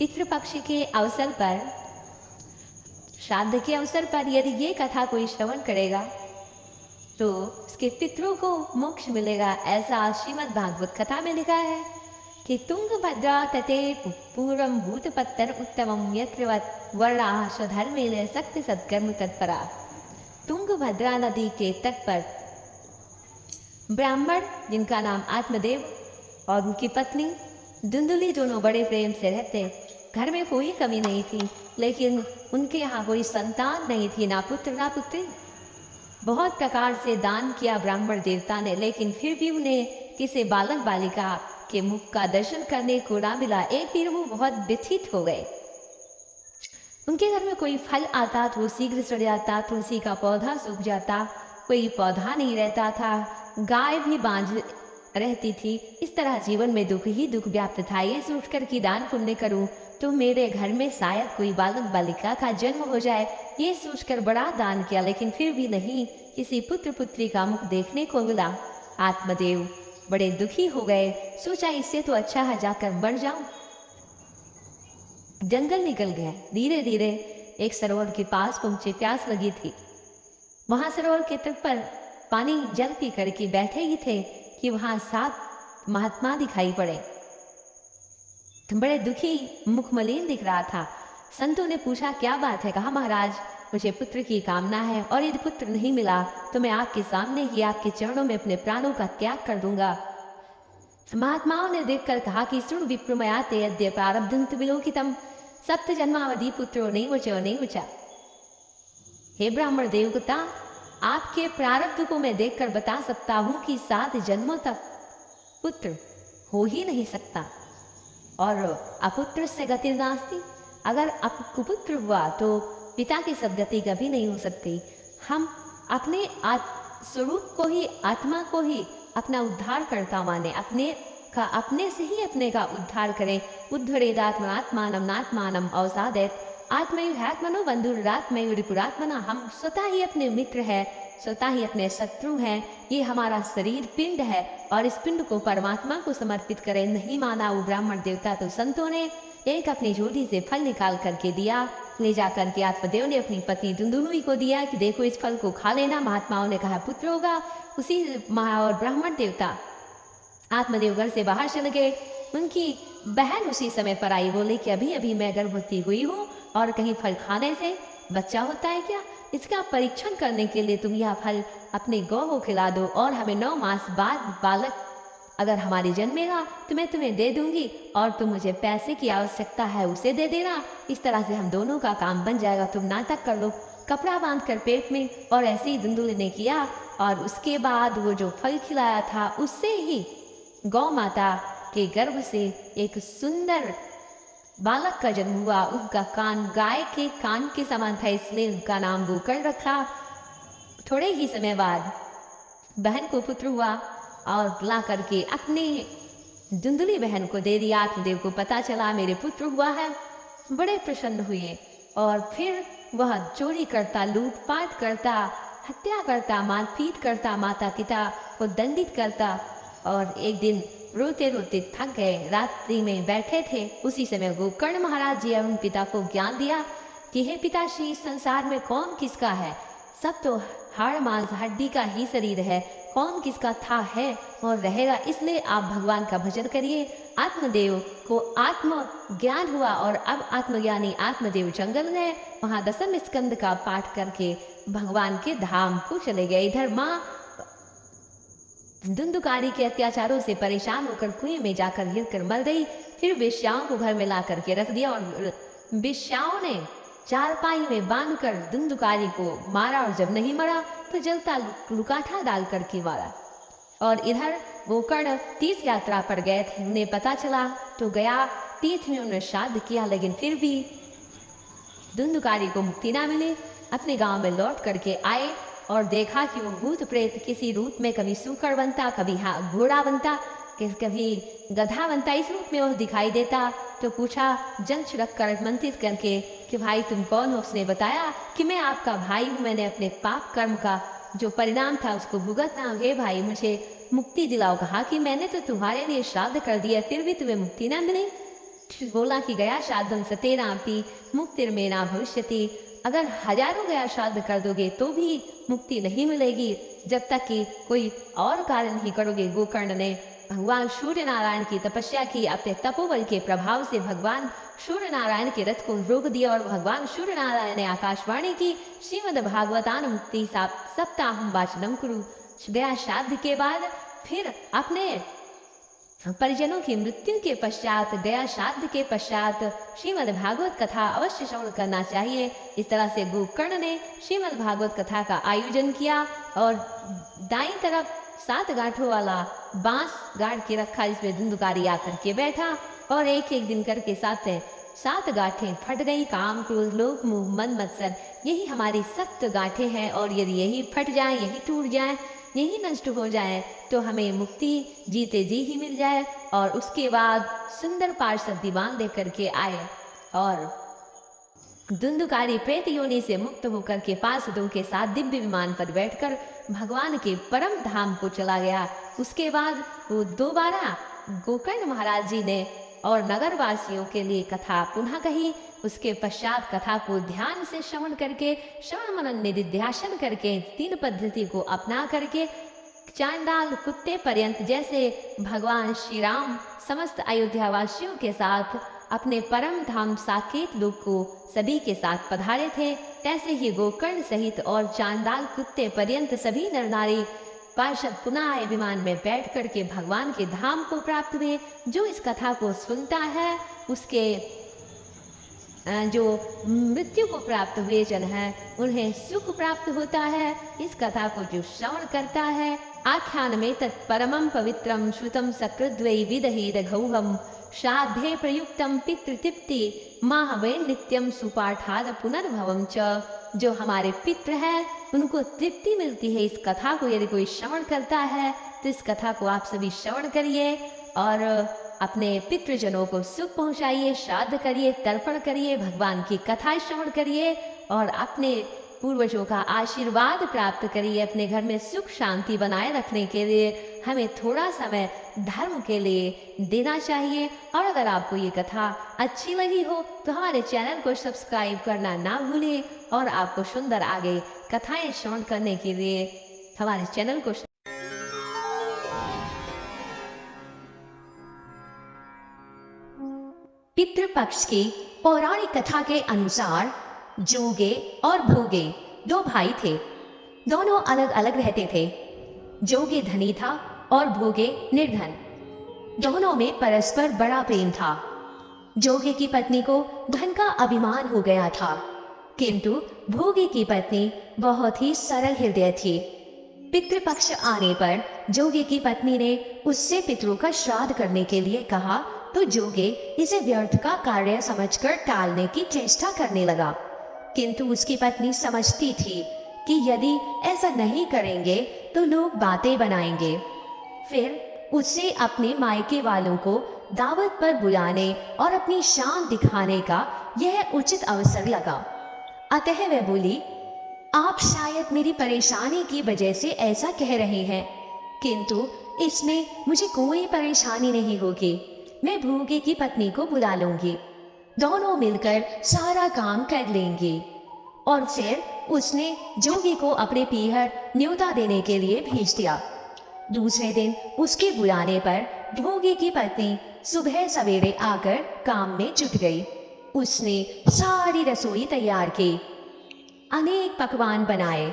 पितृपक्ष के अवसर पर, श्राद्ध के अवसर पर यदि ये कथा कोई श्रवण करेगा तो उसके पितरों को मोक्ष मिलेगा। ऐसा श्रीमद् भागवत कथा में लिखा है कि तुंगभद्रा तटे पूर्वं भूतपत्तर उत्तमं यत्रवत् वर्णाः स्वधर्मेण शक्ति सत्कर्म तत्परा। तुंगभद्रा नदी के तट पर ब्राह्मण जिनका नाम आत्मदेव और उनकी पत्नी धुंधुली दोनों बड़े प्रेम से रहते। घर में कोई कमी नहीं थी, लेकिन उनके यहाँ कोई संतान नहीं थी, ना पुत्र ना पुत्री। बहुत प्रकार से दान किया ब्राह्मण देवता ने, लेकिन फिर भी उन्हें किसी बालक बालिका के मुख का दर्शन करने को ना मिला। एक दिन वो बहुत व्यथित हो गए। उनके घर में कोई फल आता तो शीघ्र सड़ जाता, तुलसी का पौधा सूख जाता, कोई पौधा नहीं रहता था, गाय भी बांझ रहती थी। इस तरह जीवन में दुख ही दुख व्याप्त था। ये सोचकर कि दान पुण्य करूं तो मेरे घर में शायद कोई बालक बालिका का जन्म हो जाए, ये सोचकर बड़ा दान किया, लेकिन फिर भी नहीं किसी पुत्र पुत्री का मुख देखने को मिला। आत्मदेव बड़े दुखी हो गए। सोचा इससे तो अच्छा है जाकर मर जाऊं। जंगल निकल गए। धीरे धीरे एक सरोवर के पास पहुंचे। प्यास लगी थी। वहां सरोवर के तट पर पानी जल पी करके बैठे ही थे कि वहां 7 महात्मा दिखाई पड़े। बड़े दुखी, मुख मलिन दिख रहा था। संतों ने पूछा क्या बात है? कहा महाराज मुझे पुत्र की कामना है और यदि पुत्र नहीं मिला तो मैं आपके सामने ही आपके चरणों में अपने प्राणों का त्याग कर दूंगा। महात्माओं ने देखकर कहा कि सुन विप्रमयाते अद्य प्रारब्धं विलोकितम सप्त जन्मावधि पुत्रो नहीं बचा। हे ब्राह्मण देवता, आपके प्रारब्ध को मैं देखकर बता सकता हूं कि 7 जन्मों तक पुत्र हो ही नहीं सकता। और अपुत्र से गति नास्ति, अगर कुपुत्र हुआ तो पिता की सदगति कभी नहीं हो सकती। हम अपने स्वरूप को ही, आत्मा को ही अपना उद्धार करता माने, अपने से ही अपने का उद्धार करें। उद्धरेदात्मनात्मानं नात्मानं अवसादेत आत्मयुहात्मनो बंधुरात्मयुरिपुरात्मना। हम स्वतः ही अपने मित्र हैं, स्वतः ही अपने शत्रु हैं। ये हमारा शरीर पिंड है और इस पिंड को परमात्मा को समर्पित करें। नहीं माना वो ब्राह्मण देवता तो संतों ने एक अपनी झोली से फल निकाल करके दिया। ले जाकर के आत्मदेव ने अपनी पत्नी धुंधुली को दिया कि देखो इस फल को खा लेना। महात्माओं ने कहा पुत्र होगा। उसी और ब्राह्मण देवता आत्मदेव घर से बाहर चले गए। उनकी बहन उसी समय पर आई। बोले कि अभी अभी मैं गर्भवती हुई हूँ और कहीं फल खाने से बच्चा होता है क्या? इसका परीक्षण करने के लिए तुम यह फल अपने गौ को खिला दो और हमें 9 मास बाद बालक अगर हमारे जन्मेगा तो मैं तुम्हें दे दूंगी और तुम मुझे पैसे की आवश्यकता है उसे दे देना। इस तरह से हम दोनों का काम बन जाएगा। तुम नाटक कर लो। कपड़ा बांध कर पेट में, और ऐसे ही धुंधुली ने किया। और उसके बाद वो जो फल खिलाया था उससे ही गौ माता के गर्भ से एक सुंदर बालक का जन्म हुआ। उनका कान गाय के कान के समान था, इसलिए उनका नाम गोकर्ण रखा। थोड़े ही समय बाद बहन को पुत्र हुआ और ला करके अपने धुंधुली बहन को दे दिया। आत्मदेव को पता चला मेरे पुत्र हुआ है। बड़े प्रसन्न हुए और फिर वह चोरी करता, लूटपाट करता, हत्या करता, मारपीट करता, माता पिता को दंडित करता। और एक दिन रोते रोते थक गए, रात्रि में बैठे थे। उसी समय गोकर्ण महाराज जी उन पिता को ज्ञान दिया कि हे पिताश्री, इस संसार में कौन किसका है? सब तो हाड़ मांस हड्डी का ही शरीर है। कौन किसका था है और रहेगा। इसलिए आप भगवान का भजन करिए। आत्मदेव को आत्म ज्ञान हुआ और अब आत्मज्ञानी आत्मदेव जंगल गए। वहां 10वें स्कंद का पाठ करके भगवान के धाम को चले गए। इधर माँ धुंधुकारी के अत्याचारों से परेशान होकर कुएं में जाकर गिरकर मर गई। फिर वेश्याओं को घर में ला करके रख दिया और वेश्याओं ने चारपाई में बांधकर धुंधुकारी को मारा और जब नहीं मरा तो जलता लुकाठा डाल करके मारा। और इधर गोकर्ण तीर्थ यात्रा पर गए थे। उन्हें पता चला तो गया तीर्थ में उन्होंने श्राद्ध किया, लेकिन फिर भी धुंधुकारी को मुक्ति ना मिली। अपने गांव में लौट करके आए और देखा कि वो भूत प्रेत किसी रूप में कभी सूकड़ बनता, कभी घोड़ा बनता, कभी गधा बनता, इस रूप में वो दिखाई देता। तो पूछा जल छिड़क कर मंत्रित करके कि भाई तुम कौन हो? उसने बताया कि मैं आपका भाई हूँ। मैंने अपने पाप कर्म का जो परिणाम था उसको भुगतना। हे भाई मुझे मुक्ति दिलाओ। कहा कि मैंने तो तुम्हारे लिए श्राद्ध कर दिया, फिर भी तुम्हें मुक्ति ना मिली। बोला कि गया श्राद्धम सतेनापि मुक्तिर्मेना भविष्यति। अगर हजारों गया श्राद्ध कर दोगे तो भी मुक्ति नहीं मिलेगी जब तक कि कोई और कार्य नहीं करोगे। गोकर्ण ने भगवान सूर्य नारायण की तपस्या की। अपने तपोबल के प्रभाव से भगवान सूर्य नारायण के रथ को रोक दिया और भगवान सूर्य नारायण ने आकाशवाणी की, श्रीमद् भागवतान मुक्ति सप्ताहम वाचनम कुरु। गया श्राद्ध के बाद फिर अपने परिजनों की मृत्यु के पश्चात, गया श्राद्ध के पश्चात श्रीमद् भागवत कथा अवश्य श्रवण करना चाहिए। इस तरह से गोकर्ण ने श्रीमद् भागवत कथा का आयोजन किया और दाईं तरफ 7 गांठों वाला बांस गाड़ के रखा, जिसमें धुंधुकारी आकर के बैठा और एक एक दिन करके 7 गांठें फट गई। काम, क्रोध, लोभ, मोह, मन, मत्सर, यही हमारी 7 गांठें हैं और यदि यही फट जाए, यही टूट जाए, यही नष्ट हो जाए तो हमें मुक्ति जीते जी ही मिल जाए। और उसके बाद सुंदर पार्षद दीवान लेकर के आए और धुंधुकारी प्रेत योनि से मुक्त होकर के पार्षदों के साथ दिव्य विमान पर बैठकर भगवान के परम धाम को चला गया। उसके बाद वो दोबारा गोकर्ण महाराज जी ने और नगरवासियों के लिए कथा पुनः कही। उसके पश्चात कथा को ध्यान से श्रवण करके, श्रवण मनन निधिध्यासन करके, 3 पद्धति को अपना करके चांडाल कुत्ते पर्यंत, जैसे भगवान श्री राम समस्त अयोध्या वासियों के साथ अपने परम धाम साकेत लोक को सभी के साथ पधारे थे, तैसे ही गोकर्ण सहित और चांडाल कुत्ते पर्यंत सभी नर नारी पार्षद पुनः आए विमान में बैठ करके भगवान के धाम को प्राप्त हुए। जो इस कथा को सुनता है उसके जो मृत्यु को प्राप्त हुए जन है उन्हें सुख प्राप्त होता है। इस कथा को जो श्रवण करता है, आख्यान में तत्परमं पवित्रम श्रुतम सकृद्वै विदहेद घौहम श्राद्धे प्रयुक्तम पितृतृप्ति माहवे नित्यम सुपाठाद पुनर्भवम च। जो हमारे पितृ हैं उनको तृप्ति मिलती है इस कथा को यदि कोई श्रवण करता है। तो इस कथा को आप सभी श्रवण करिए और अपने पितृजनों को सुख पहुंचाइए, श्राद्ध करिए, तर्पण करिए, भगवान की कथा श्रवण करिए और अपने पूर्वजों का आशीर्वाद प्राप्त करिए। अपने घर में सुख शांति बनाए रखने के लिए हमें थोड़ा समय धर्म के लिए देना चाहिए। और अगर आपको ये कथा अच्छी लगी हो तो हमारे चैनल को सब्सक्राइब करना ना भूलिए और आपको सुंदर आगे कथाएं श्रवण करने के लिए हमारे चैनल को पितृपक्ष की पौराणिक कथा के अनुसार जोगे और भोगे 2 भाई थे। दोनों अलग अलग रहते थे। जोगे धनी था और भोगे निर्धन। दोनों में परस्पर बड़ा प्रेम था। जोगे की पत्नी को धन का अभिमान हो गया था, किंतु भोगे की पत्नी बहुत ही सरल हृदय थी। पितृपक्ष आने पर जोगे की पत्नी ने उससे पितरों का श्राद्ध करने के लिए कहा तो जोगे इसे व्यर्थ का कार्य समझकर टालने की चेष्टा करने लगा, किंतु उसकी पत्नी समझती थी कि यदि ऐसा नहीं करेंगे तो लोग बातें बनाएंगे। फिर उसे अपने मायके वालों को दावत पर बुलाने और अपनी शान दिखाने का यह उचित अवसर लगा। अतः वह बोली, आप शायद मेरी परेशानी की वजह से ऐसा कह रहे हैं, किंतु इसमें मुझे कोई परेशानी नहीं होगी। मैं भोगे की पत्नी को बुला लूंगी, दोनों मिलकर सारा काम कर लेंगे। और फिर उसने जोगी को अपने पीहर न्योता देने के लिए भेज दिया। दूसरे दिन उसके बुलाने पर भोगे की पत्नी सुबह सवेरे आकर काम में जुट गई। उसने सारी रसोई तैयार की, अनेक पकवान बनाए।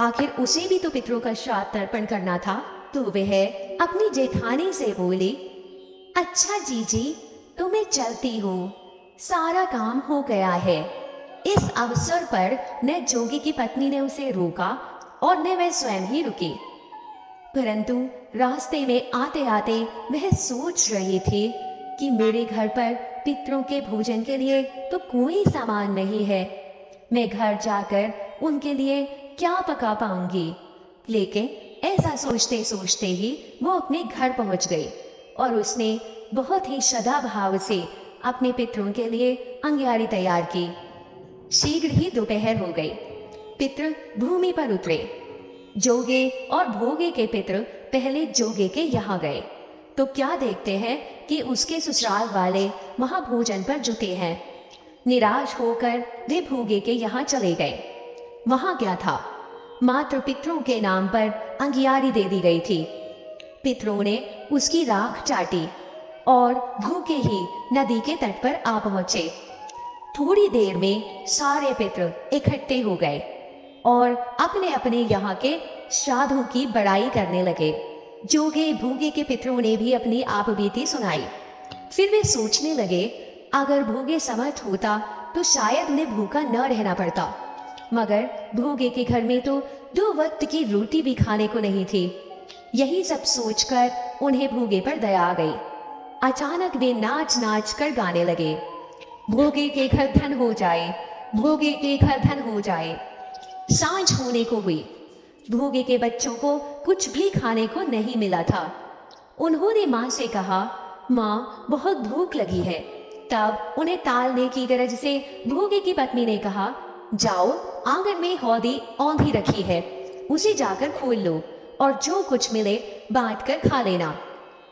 आखिर उसे भी तो पितरों का श्राद्ध तर्पण करना था। तो वह अपनी जेठानी से बोली, अच्छा जीजी, तो मैं चलती हूँ, सारा काम हो गया है। इस अवसर पर न जोगी की पत्नी ने उसे रोका और न वह स्वयं ही रुकी, परंतु रास्ते में आते आते वह सोच रही थी कि मेरे घर पर पितरों के भोजन के लिए तो कोई सामान नहीं है, मैं घर जाकर उनके लिए क्या पका पाऊंगी। लेकिन ऐसा सोचते सोचते ही वो अपने घर पहुंच गई और उसने बहुत ही श्रद्धा भाव से अपने पितरों के लिए अंग्यारी तैयार की। शीघ्र ही दोपहर हो गई। पितृ भूमि पर उतरे। जोगे और भोगे के पितृ पहले जोगे के यहाँ गए। तो क्या देखते हैं कि उसके ससुराल वाले वहां भोजन पर जुटे हैं। निराश होकर वे भूगे के यहाँ चले गए। वहां क्या था, मात्र पितरों के नाम पर अंगियारी दे दी गई थी। पितरों ने उसकी राख चाटी और भूखे ही नदी के तट पर आ पहुंचे। थोड़ी देर में सारे पितर इकट्ठे हो गए और अपने अपने यहाँ के श्राद्धों की बड़ाई करने लगे। जोगे भूगे के पितरों ने भी अपनी आप बीती सुनाई। फिर वे सोचने लगे, अगर भूगे समर्थ होता तो शायद उन्हें भूखा न रहना पड़ता, मगर भूगे के घर में तो 2 वक्त की रोटी भी खाने को नहीं थी। यही सब सोचकर उन्हें भूगे पर दया आ गई। अचानक वे नाच नाच कर गाने लगे, भोगे के घर धन हो जाए, भोगे के घर धन हो जाए। सांझ होने को हुई। भोगे के बच्चों को कुछ भी खाने को नहीं मिला था। उन्होंने माँ से कहा, माँ बहुत भूख लगी है। तब उन्हें टालने की गरज से भोगे की पत्नी ने कहा, जाओ, आंगन में हौदी औंधी रखी है, उसे जाकर खोल लो और जो कुछ मिले बांट कर खा लेना।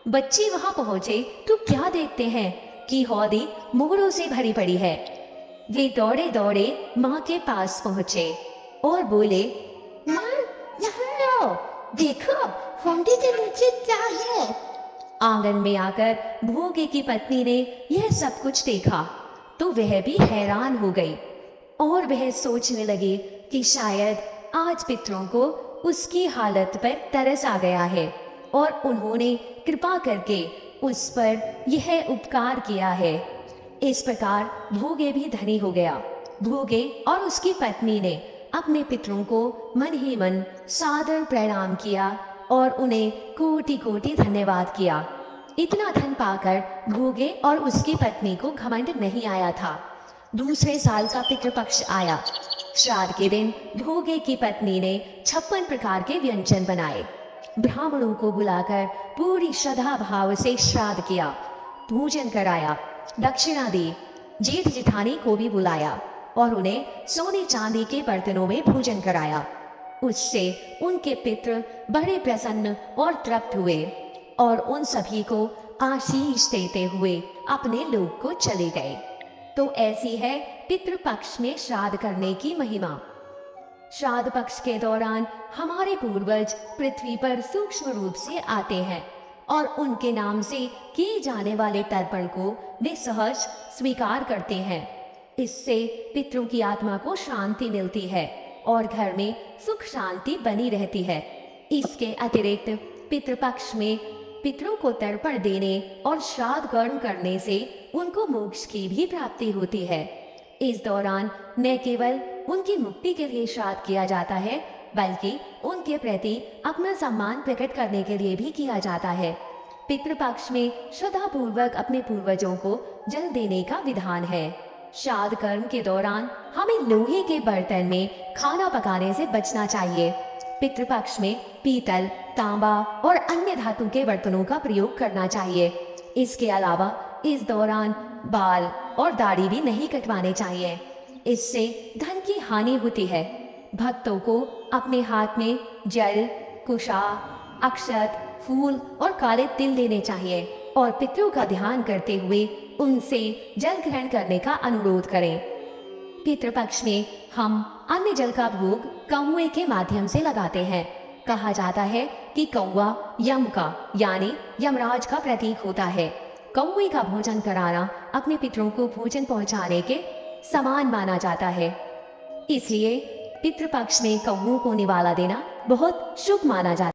बच्चे वहां पहुंचे तो क्या देखते हैं कि हौदी मोहरों से भरी पड़ी है। वे दौड़े दौड़े माँ के पास पहुंचे और बोले, माँ, यहाँ आओ, देखो हौदी के नीचे क्या है। आंगन में आकर भोगे की पत्नी ने यह सब कुछ देखा तो वह भी हैरान हो गई और वह सोचने लगी कि शायद आज पितरों को उसकी हालत पर तरस आ गया है और उन्होंने कृपा करके उस पर यह उपकार किया है। इस प्रकार भोगे भी धनी हो गया। भोगे और उसकी पत्नी ने अपने पितरों को मन ही मन सादर प्रणाम किया और उन्हें कोटि कोटि धन्यवाद किया। इतना धन पाकर भोगे और उसकी पत्नी को घमंड नहीं आया था। दूसरे साल का पितृपक्ष आया। श्राद्ध के दिन भोगे की पत्नी ने 56 प्रकार के व्यंजन बनाए। ब्राह्मणों को बुलाकर पूरी श्रद्धा भाव से श्राद्ध किया, भोजन कराया, दक्षिणा दी। जेठ जेठानी को भी बुलाया और उन्हें सोने चांदी के बर्तनों में भोजन कराया। उससे उनके पितृ बड़े प्रसन्न और तृप्त हुए और उन सभी को आशीष देते हुए अपने लोक को चले गए। तो ऐसी है पितृपक्ष में श्राद्ध करने की महिमा। श्राद्ध पक्ष के दौरान हमारे पूर्वज पृथ्वी पर सूक्ष्म रूप से आते हैं और उनके नाम से किए जाने वाले तर्पण को वे सहज स्वीकार करते हैं। इससे पितरों की आत्मा को शांति मिलती है और घर में सुख शांति बनी रहती है। इसके अतिरिक्त पितृपक्ष में पितरों को तर्पण देने और श्राद्ध कर्म करने से उनको मोक्ष की भी प्राप्ति होती है। इस दौरान न केवल उनकी मुक्ति के लिए श्राद्ध किया जाता है, बल्कि उनके प्रति अपना सम्मान प्रकट करने के लिए भी किया जाता है। पितृपक्ष में श्रद्धा पूर्वक अपने पूर्वजों को जल देने का विधान है। श्राद्ध कर्म के दौरान हमें लोहे के बर्तन में खाना पकाने से बचना चाहिए। पितृपक्ष में पीतल, तांबा और अन्य धातु के बर्तनों का प्रयोग करना चाहिए। इसके अलावा इस दौरान बाल और दाढ़ी भी नहीं कटवाने चाहिए, इससे धन की हानि होती है। भक्तों को अपने हाथ में जल, कुशा, अक्षत, फूल और काले तिल देने चाहिए और पितरों का ध्यान करते हुए उनसे जल ग्रहण करने का अनुरोध करें। पितृपक्ष में हम अन्न जल का भोग कौए के माध्यम से लगाते हैं। कहा जाता है कि कौआ यम का यानी यमराज का प्रतीक होता है। कौए का भोजन कराना अपने पितरों को भोजन पहुंचाने के समान माना जाता है। इसलिए पितृपक्ष में कौओं को निवाला देना बहुत शुभ माना जाता है।